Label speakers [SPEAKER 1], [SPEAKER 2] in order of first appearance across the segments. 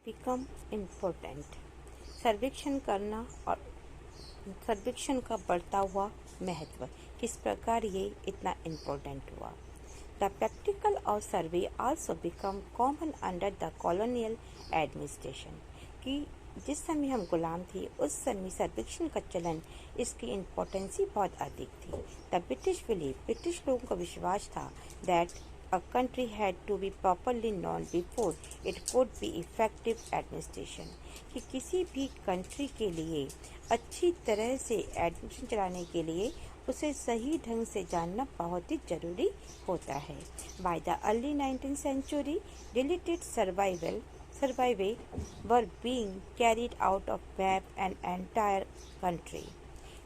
[SPEAKER 1] Become important. सर्वेक्षण करना और सर्वेक्षण का बढ़ता हुआ महत्व, किस प्रकार ये इतना इम्पोर्टेंट हुआ। The practical of survey also become common under the colonial administration. कि जिस समय हम गुलाम थे उस समय सर्वेक्षण का चलन, इसकी इम्पोर्टेंस ही बहुत अधिक थी। द ब्रिटिश बिलीव, ब्रिटिश लोगों का विश्वास था that a country had to be properly known before it could be effective administration। कि किसी भी कंट्री के लिए अच्छी तरह से एडमिनिस्ट्रेशन चलाने के लिए उसे सही ढंग से जानना बहुत ही जरूरी होता है। By the early 19th century, related survey were being carried out of map an entire country।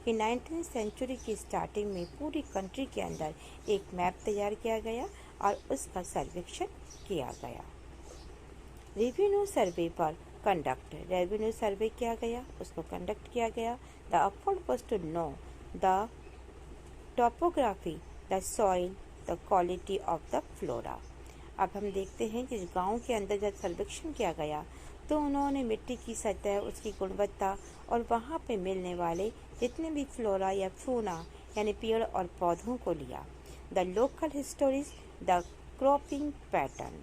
[SPEAKER 1] कि 19th सेंचुरी की स्टार्टिंग में पूरी कंट्री के अंदर एक मैप तैयार किया गया और उसका सर्वेक्षण किया गया। रेवेन्यू सर्वे पर कंडक्ट, रेवेन्यू सर्वे किया गया, उसको कंडक्ट किया गया। The effort was to know the topography, the soil, the quality of the flora. अब हम देखते हैं कि गांव के अंदर जब सर्वेक्षण किया गया तो उन्होंने मिट्टी की सतह, उसकी गुणवत्ता और वहाँ पे मिलने वाले जितने भी फ्लोरा या फूना यानी पेड़ और पौधों को लिया। The local histories, the cropping pattern.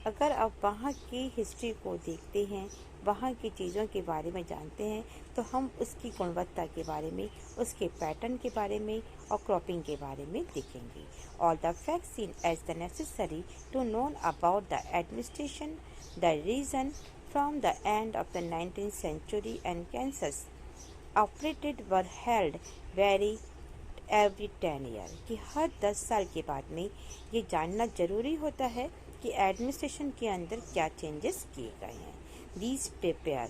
[SPEAKER 1] अगर आप वहाँ की हिस्ट्री को देखते हैं, वहाँ की चीज़ों के बारे में जानते हैं, तो हम उसकी गुणवत्ता के बारे में, उसके पैटर्न के बारे में और क्रॉपिंग के बारे में देखेंगे। All the facts seen as the necessary to known about the administration, the region from the end of the 19th century and census operated were held very every 10 year। कि हर 10 साल के बाद में ये जानना जरूरी होता है कि एडमिनिस्ट्रेशन के अंदर क्या चेंजेस किए गए हैं। These prepare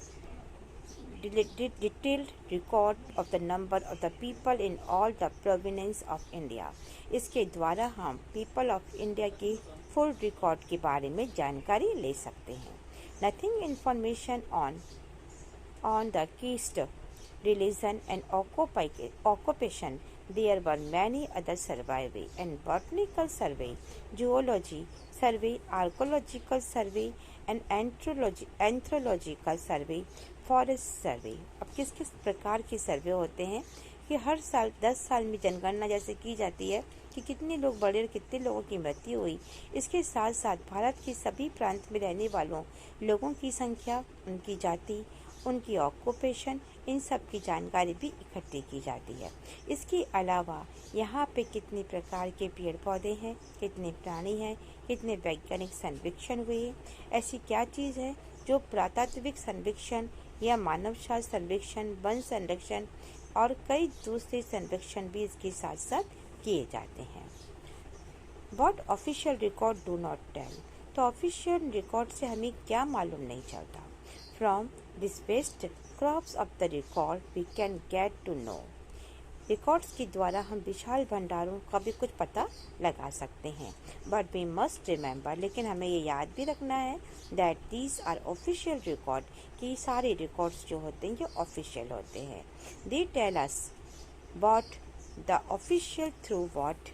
[SPEAKER 1] detailed record of the number of the people in all the provinces of India। इसके द्वारा हम people of India के फुल रिकॉर्ड के बारे में जानकारी ले सकते हैं। Nothing information on the caste, religion and occupation। There were many other survey and botanical survey, zoology survey, archaeological survey and anthropological survey, forest survey। अब किस किस प्रकार के सर्वे होते हैं कि हर साल 10 साल में जनगणना जैसे की जाती है कि कितने लोग बढ़े और कितने लोगों की मृत्यु हुई। इसके साथ साथ भारत के सभी प्रांत में रहने वालों लोगों की संख्या, उनकी जाति, उनकी ऑक्यूपेशन, इन सब की जानकारी भी इकट्ठी की जाती है। इसके अलावा यहाँ पे कितने प्रकार के पेड़ पौधे हैं, कितने प्राणी हैं, कितने वैज्ञानिक सर्वेक्षण हुए, ऐसी क्या चीज़ है जो पुरातात्विक सर्वेक्षण या मानव शास्त्र सर्वेक्षण, वन संरक्षण और कई दूसरे सर्वेक्षण भी इसके साथ साथ किए जाते हैं। What official record do not tell। तो ऑफिशियल रिकॉर्ड से हमें क्या मालूम नहीं चलता। From this vast crops of the record we can get to know। Records के द्वारा हम विशाल भंडारों का भी कुछ पता लगा सकते हैं। बट वी मस्ट रिमेंबर, लेकिन हमें ये याद भी रखना है that these are official record, कि सारे रिकॉर्ड्स जो होते हैं ये ऑफिशियल होते हैं। They tell us what the official through what